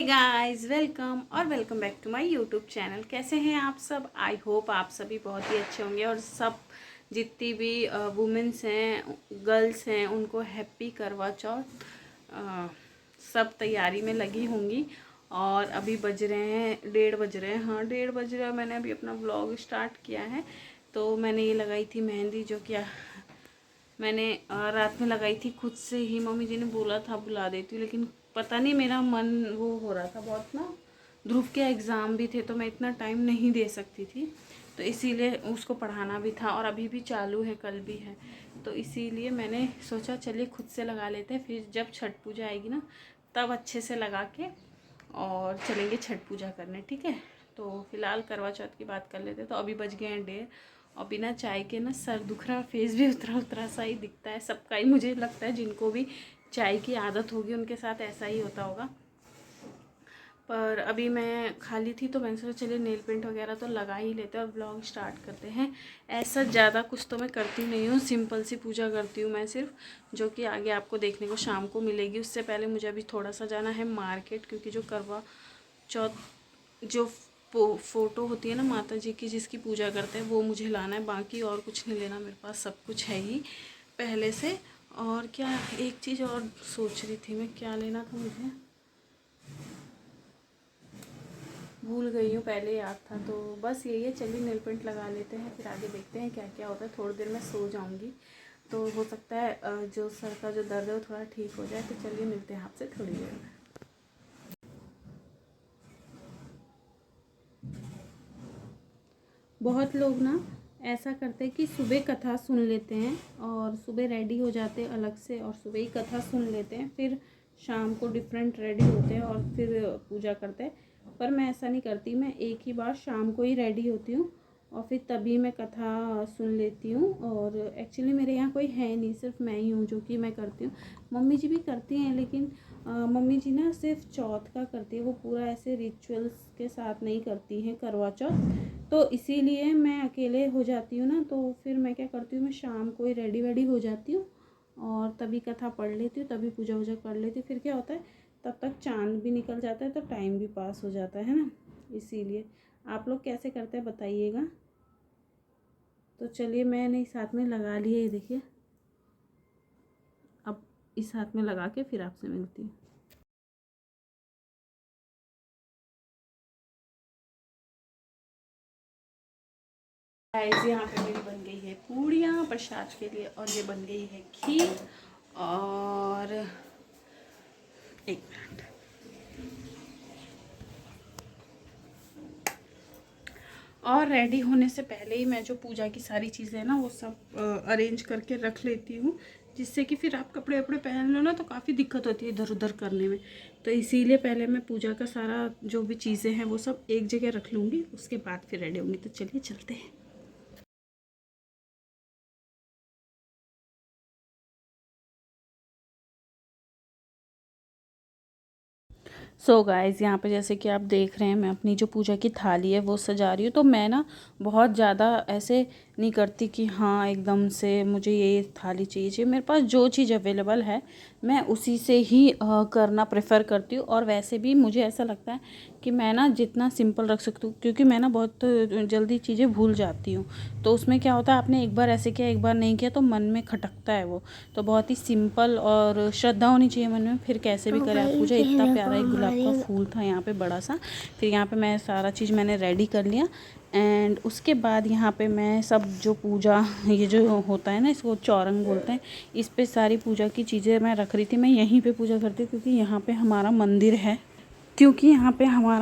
Guys welcome और welcome back to my YouTube channel. कैसे हैं आप सब? आई होप आप सभी बहुत ही अच्छे होंगे और सब जितनी भी वुमेन्स हैं, गर्ल्स हैं, उनको हैप्पी करवा चौथ। सब तैयारी में लगी होंगी और अभी बज रहे हैं 1:30 बज रहे हैं। हाँ, 1:30 बज रहा है। मैंने अभी अपना व्लॉग स्टार्ट किया है। तो मैंने ये लगाई थी मेहंदी, जो कि मैंने रात में लगाई थी खुद से ही। मम्मी जी ने बोला था बुला देती हूँ, लेकिन पता नहीं मेरा मन वो हो रहा था बहुत ना। ध्रुव के एग्ज़ाम भी थे तो मैं इतना टाइम नहीं दे सकती थी, तो इसीलिए उसको पढ़ाना भी था और अभी भी चालू है, कल भी है। तो इसीलिए मैंने सोचा चलिए खुद से लगा लेते हैं, फिर जब छठ पूजा आएगी ना तब अच्छे से लगा के और चलेंगे छठ पूजा करने। ठीक है, तो फिलहाल करवा चौथ की बात कर लेते। तो अभी बज गए हैं 1:30 और बिना चाय के ना सर दुख रहा, फेस भी उतरा उतरा सा ही दिखता है सबका ही। मुझे लगता है जिनको भी चाय की आदत होगी उनके साथ ऐसा ही होता होगा। पर अभी मैं खाली थी तो मैंने सोचा चलिए नेल पेंट वगैरह तो लगा ही लेते हैं और ब्लॉग स्टार्ट करते हैं। ऐसा ज़्यादा कुछ तो मैं करती नहीं हूँ, सिंपल सी पूजा करती हूँ मैं सिर्फ, जो कि आगे आपको देखने को शाम को मिलेगी। उससे पहले मुझे अभी थोड़ा सा जाना है मार्केट, क्योंकि जो करवा चौथ जो फ़ोटो होती है ना माता जी की जिसकी पूजा करते हैं, वो मुझे लाना है। बाकी और कुछ नहीं लेना, मेरे पास सब कुछ है ही पहले से। और क्या, एक चीज़ और सोच रही थी मैं, क्या लेना था मुझे, भूल गई हूँ, पहले याद था। तो बस यही है, चलिए नेल पेंट लगा लेते हैं, फिर आगे देखते हैं क्या क्या होता है। थोड़ी देर में सो जाऊँगी तो हो सकता है जो सर का जो दर्द है वो थोड़ा ठीक हो जाए। तो चलिए मिलते हैं आपसे थोड़ी देर में। बहुत लोग ना ऐसा करते हैं कि सुबह कथा सुन लेते हैं और सुबह रेडी हो जाते हैं अलग से और सुबह ही कथा सुन लेते हैं, फिर शाम को डिफरेंट रेडी होते हैं और फिर पूजा करते हैं। पर मैं ऐसा नहीं करती, मैं एक ही बार शाम को ही रेडी होती हूँ और फिर तभी मैं कथा सुन लेती हूँ। और एक्चुअली मेरे यहाँ कोई है नहीं, सिर्फ मैं ही हूँ जो कि मैं करती हूँ। मम्मी जी भी करती हैं, लेकिन मम्मी जी ना सिर्फ चौथ का करती है, वो पूरा ऐसे रिचुअल्स के साथ नहीं करती हैं करवा चौथ। तो इसीलिए मैं अकेले हो जाती हूँ ना, तो फिर मैं क्या करती हूँ, मैं शाम को ही रेडी वेडी हो जाती हूँ और तभी कथा पढ़ लेती हूँ, तभी पूजा वूजा कर लेती हूँ। फिर क्या होता है, तब तक चाँद भी निकल जाता है तो टाइम भी पास हो जाता है ना। इसीलिए आप लोग कैसे करते हैं बताइएगा। तो चलिए मैंने इस हाथ में लगा लिया, ये देखिए। अब इस हाथ में लगा के फिर आपसे मिलती हूँ। गाइस, यहाँ पे मेरी बन गई है पूड़ियाँ प्रसाद के लिए और ये बन गई है खीर। और एक मिनट, और रेडी होने से पहले ही मैं जो पूजा की सारी चीज़ें हैं ना वो सब अरेंज करके रख लेती हूँ, जिससे कि फिर आप कपड़े वपड़े पहन लो ना तो काफ़ी दिक्कत होती है इधर उधर करने में। तो इसीलिए पहले मैं पूजा का सारा जो भी चीज़ें हैं वो सब एक जगह रख लूँगी, उसके बाद फिर रेडी होंगी। तो चलिए चलते हैं। सो गाइस, यहाँ पे जैसे कि आप देख रहे हैं मैं अपनी जो पूजा की थाली है वो सजा रही हूँ। तो मैं ना बहुत ज़्यादा ऐसे नहीं करती कि हाँ एकदम से मुझे ये थाली चाहिए। मेरे पास जो चीज़ अवेलेबल है मैं उसी से ही करना प्रेफर करती हूँ। और वैसे भी मुझे ऐसा लगता है कि मैं ना जितना सिंपल रख सकती हूँ, क्योंकि मैं ना बहुत जल्दी चीज़ें भूल जाती हूँ। तो उसमें क्या होता है, आपने एक बार ऐसे किया एक बार नहीं किया तो मन में खटकता है वो। तो बहुत ही सिंपल और श्रद्धा होनी चाहिए मन में, फिर कैसे भी करें आप पूजा। इतना प्यारा एक गुलाब का फूल था यहाँ पे बड़ा सा। फिर यहाँ पे मैं सारा चीज़ मैंने रेडी कर लिया एंड उसके बाद यहाँ पे मैं सब जो पूजा ये जो होता है ना इसको चौरंग बोलते हैं, इस पे सारी पूजा की चीज़ें मैं रख रही थी। मैं यहीं पे पूजा करती हूँ क्योंकि यहाँ पे हमारा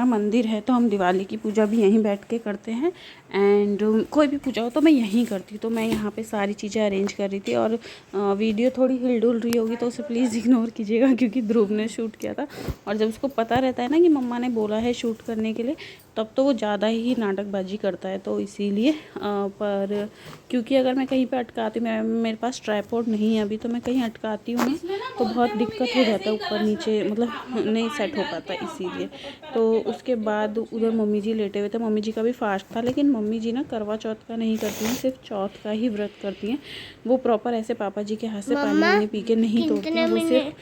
मंदिर है तो हम दिवाली की पूजा भी यहीं बैठ के करते हैं एंड कोई भी पूजा हो तो मैं यहीं करती हूँ। तो मैं यहाँ पे सारी चीज़ें अरेंज कर रही थी और वीडियो थोड़ी हिल रही होगी तो उसे प्लीज़ इग्नोर कीजिएगा, क्योंकि ध्रुव ने शूट किया था और जब उसको पता रहता है ना कि मम्मा ने बोला है शूट करने के लिए तब तो वो ज़्यादा ही नाटकबाजी करता है, तो इसीलिए पर क्योंकि अगर मैं कहीं पे अटकाती, मेरे पास ट्राइपॉड नहीं है अभी, तो मैं कहीं अटकाती हूँ ना तो बहुत दिक्कत हो जाता है, ऊपर नीचे मतलब नहीं सेट हो पाता इसीलिए। तो उसके बाद उधर मम्मी जी लेटे हुए थे, मम्मी जी का भी फास्ट था, लेकिन मम्मी जी ना करवा चौथ का नहीं करती हैं, सिर्फ चौथ का ही व्रत करती हैं। वो प्रॉपर ऐसे पापा जी के हाथ से पानी वानी पी के नहीं तोड़ती हैं, वो सिर्फ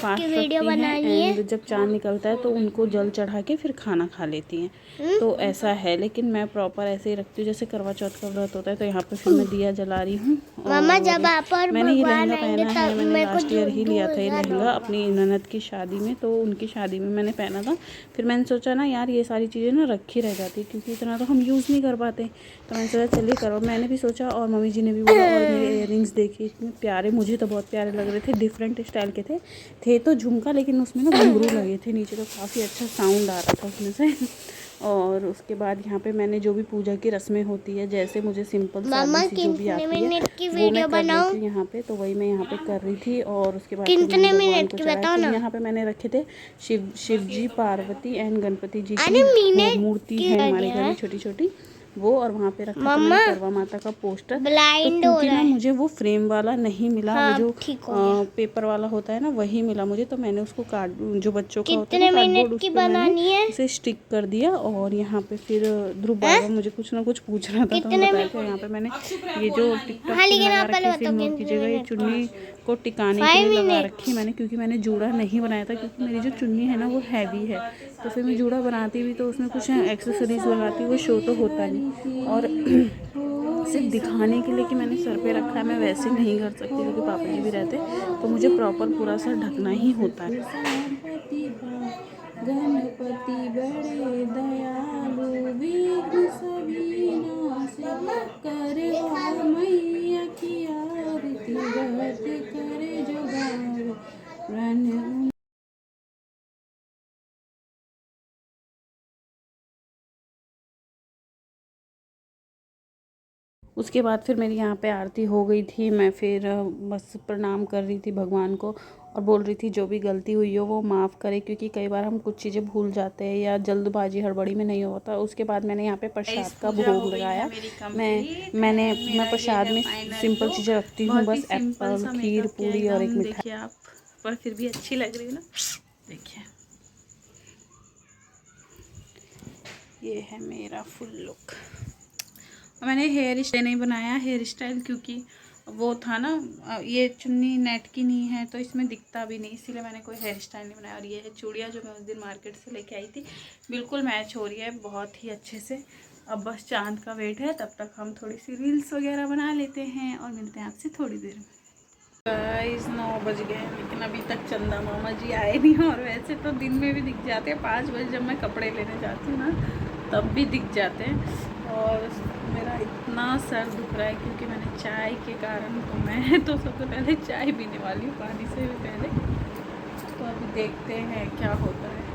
फास्ट रखती हैं। एंड जब चाँद निकलता है तो उनको जल चढ़ा के फिर खाना खा लेती हैं। तो ऐसा है, लेकिन मैं प्रॉपर ऐसे ही रखती हूँ जैसे करवा चौथ का व्रत होता है। तो यहाँ पे फिर मैं दिया जला रही हूँ। मामा जब आप और मैंने ये लहंगा भगवान आएंगे पहना है, तब मैंने मेरे को लास्ट ईयर ही लिया था ये 2000 लहंगा अपनी ननद की शादी में, तो उनकी शादी में मैंने पहना था। फिर मैंने सोचा ना यार ये सारी चीज़ें ना रखी रह जाती क्योंकि इतना तो हम यूज़ नहीं कर पाते, तो मैंने सोचा चलिए करो। मैंने भी सोचा और मम्मी जी ने भी बोला। और मेरे इयररिंग्स देखिए इतने प्यारे, मुझे तो बहुत प्यारे लग रहे थे, डिफरेंट स्टाइल के थे तो झुमका, लेकिन उसमें ना घुंघरू लगे थे नीचे, तो काफ़ी अच्छा साउंड आ रहा था उसमें से। और उसके बाद यहाँ पे मैंने जो भी पूजा की रस्में होती है, जैसे मुझे सिंपल सादी सी जो भी आती है वो मैं कर लेती हूँ यहाँ पे, तो वही मैं यहाँ पे कर रही थी। और उसके बाद कितने भगवान मिनट को की चढ़ाया। बताओ फिर ना। यहाँ पे मैंने रखे थे शिव जी, पार्वती एंड गणपति जी अरे की मिनट मूर्ति है हमारे घर में छोटी छोटी, वो। और वहाँ पे रखा था मम्मा मैंने करवा माता का पोस्टर। तो ब्लाइंड हो क्योंकि रहा ना है। मुझे वो फ्रेम वाला नहीं मिला, हाँ, वो जो ठीक हो गया। पेपर वाला होता है ना वही मिला मुझे, तो मैंने उसको कार्ड जो बच्चों का होता है कितने ना कार्डबोर्ड, मिनट उस की पर मैंने बनानी है? उसे स्टिक कर दिया। और यहाँ पे फिर ध्रुव बाबा मुझे कुछ ना कुछ पूछ रहा था, तो मैं बताया था यहाँ पे मैंने ये जो टिकटॉक हाँ, पिन लेकिन लगा आप रखी पहले है, इसे बताओ इग्नोर कितने कीजिएगा। ये मिनट चुन्नी को टिकाने के 5 लिए लगा मिनट। रखी है मैंने, क्योंकि मैंने जूड़ा नहीं बनाया था, क्योंकि मेरी जो चुन्नी है ना वो हैवी है, तो फिर मैं जूड़ा बनाती भी तो उसमें कुछ एक्सेसरीज लगाती, वो शो तो होता नहीं। और सिर्फ दिखाने के लिए कि मैंने सर पे रखा है, मैं वैसे नहीं कर सकती क्योंकि पापा जी भी रहते, तो मुझे प्रॉपर पूरा सर ढकना ही होता है। गणपति बड़े दयालु, विघ्न सभी नाश, करे हो मैया की आरती, व्रत करे जुगाड़ प्रण। उसके बाद फिर मेरी यहाँ पे आरती हो गई थी। मैं फिर बस प्रणाम कर रही थी भगवान को और बोल रही थी जो भी गलती हुई हो वो माफ़ करे, क्योंकि कई बार हम कुछ चीज़ें भूल जाते हैं या जल्दबाजी हड़बड़ी में नहीं होता। उसके बाद मैंने यहाँ पे प्रसाद का भोग लगाया। मैं प्रसाद में सिंपल चीज़ें रखती हूँ, बस एप्पल, खीर, पूरी और एक मिठाई। देखिए आप, पर फिर भी अच्छी लग रही है ना। देखिए ये है मेरा फुल लुक। मैंने हेयर स्टाइल नहीं बनाया, हेयर स्टाइल क्योंकि वो था ना, ये चुन्नी नेट की नहीं है तो इसमें दिखता भी नहीं, इसीलिए मैंने कोई हेयर स्टाइल नहीं बनाया। और ये है चूड़ियाँ जो मैं उस दिन मार्केट से लेके आई थी, बिल्कुल मैच हो रही है बहुत ही अच्छे से। अब बस चांद का वेट है, तब तक हम थोड़ी सी रील्स वगैरह बना लेते हैं और मिलते हैं आपसे थोड़ी देर में। गाइस 9 बज गए हैं, लेकिन अभी तक चंदा मामा जी आए नहीं। और वैसे तो दिन में भी दिख जाते हैं, 5 बजे जब मैं कपड़े लेने जाती हूँ ना तब भी दिख जाते हैं। और मेरा इतना सर दुख रहा है क्योंकि मैंने चाय के कारण, तो मैं तो सबसे पहले चाय पीने वाली हूँ पानी से भी पहले। तो अभी देखते हैं क्या होता है।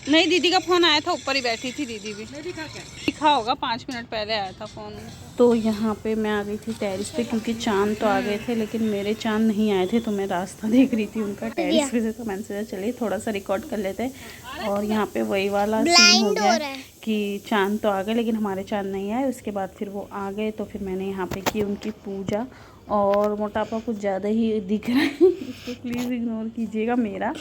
नहीं, दीदी का फ़ोन आया था, ऊपर ही बैठी थी दीदी भी। दिखा होगा 5 मिनट पहले आया था फ़ोन। तो यहाँ पे मैं आ गई थी टेरिस पे, क्योंकि चांद तो आ गए थे लेकिन मेरे चांद नहीं आए थे, तो मैं रास्ता देख रही थी उनका टेरिस पे से, तो मैंने सोचा चलिए थोड़ा सा रिकॉर्ड कर लेते हैं। और यहाँ पे वही वाला सीन हो गया कि चांद तो आ गए लेकिन हमारे चांद नहीं आए। उसके बाद फिर वो आ गए तो फिर मैंने यहाँ पे की उनकी पूजा। और मोटापा कुछ ज़्यादा ही दिख रहा है, इसको प्लीज़ इग्नोर कीजिएगा मेरा।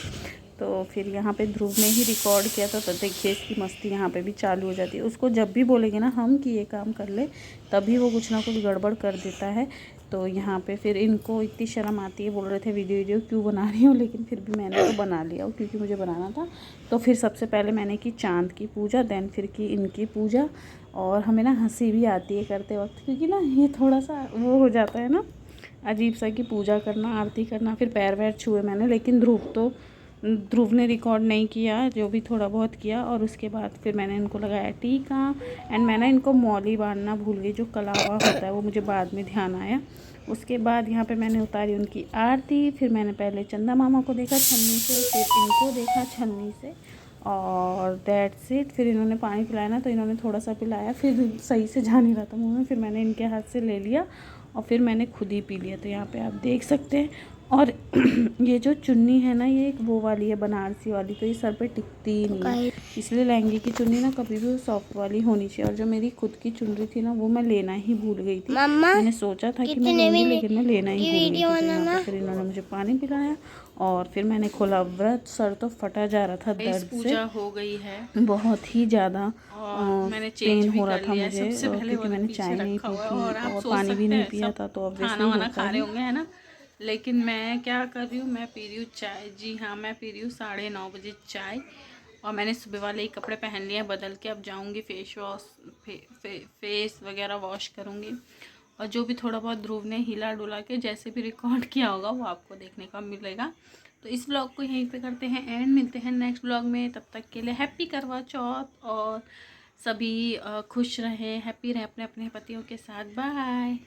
तो फिर यहाँ पे ध्रुव ने ही रिकॉर्ड किया था, तो देखिए इसकी मस्ती यहाँ पे भी चालू हो जाती है। उसको जब भी बोलेंगे ना हम कि ये काम कर ले, तभी वो कुछ ना कुछ गड़बड़ कर देता है। तो यहाँ पे फिर इनको इतनी शर्म आती है, बोल रहे थे वीडियो क्यों बना रही हूँ, लेकिन फिर भी मैंने तो बना लिया क्योंकि मुझे बनाना था। तो फिर सबसे पहले मैंने की चाँद की पूजा, देन फिर की इनकी पूजा। और हमें ना हंसी भी आती है करते वक्त, क्योंकि ना ये थोड़ा सा वो हो जाता है ना अजीब सा कि पूजा करना, आरती करना, फिर पैर वैर छुए मैंने। लेकिन ध्रुव ने रिकॉर्ड नहीं किया, जो भी थोड़ा बहुत किया। और उसके बाद फिर मैंने इनको लगाया टीका। एंड मैंने इनको मौली बांधना भूल गई, जो कलावा होता है वो मुझे बाद में ध्यान आया। उसके बाद यहाँ पे मैंने उतारी उनकी आरती। फिर मैंने पहले चंदा मामा को देखा छन्नी से, फिर इनको देखा छन्नी से, और दैट्स इट। फिर इन्होंने पानी पिलाया ना, तो इन्होंने थोड़ा सा पिलाया, फिर सही से जा नहीं रहा था मुँह में, फिर मैंने इनके हाथ से ले लिया और फिर मैंने खुद ही पी लिया। तो यहाँ पे आप देख सकते हैं और ये जो चुन्नी है ना, ये एक वो वाली है बनारसी वाली, तो ये सर पे टिकती ही नहीं है, इसलिए लहंगे की चुन्नी ना कभी भी वो सॉफ्ट वाली होनी चाहिए। और जो मेरी खुद की चुनरी थी ना, वो मैं लेना ही भूल गई थी। मैंने सोचा था कि मैं लूँगी, लेकिन मैं लेना ही भूल गई थी। तो यहाँ पे फिर इन्होंने मुझे पानी पिलाया और फिर मैंने खोला व्रत। सर तो फटा जा रहा था दर्द से, पूजा हो गई है, बहुत ही ज़्यादा पेन हो रहा था मुझे, क्योंकि मैंने चाय नहीं पी थी और पानी भी नहीं पिया था, तो ऑब्वियसली होता ही है ना। लेकिन मैं क्या कर रही हूँ, मैं पी रही हूँ चाय। जी हाँ, मैं पी रही हूँ 9:30 बजे चाय। और मैंने सुबह वाले ही कपड़े पहन लिए हैं बदल के। अब जाऊँगी फेस वगैरह वॉश करूँगी। और जो भी थोड़ा बहुत ध्रुव ने हिला डुला के जैसे भी रिकॉर्ड किया होगा वो आपको देखने का मिलेगा। तो इस ब्लॉग को यहीं पे करते हैं एंड, मिलते हैं नेक्स्ट ब्लॉग में। तब तक के लिए हैप्पी करवा चौथ, और सभी खुश रहें, हैप्पी रहें अपने अपने पतियों के साथ। बाय।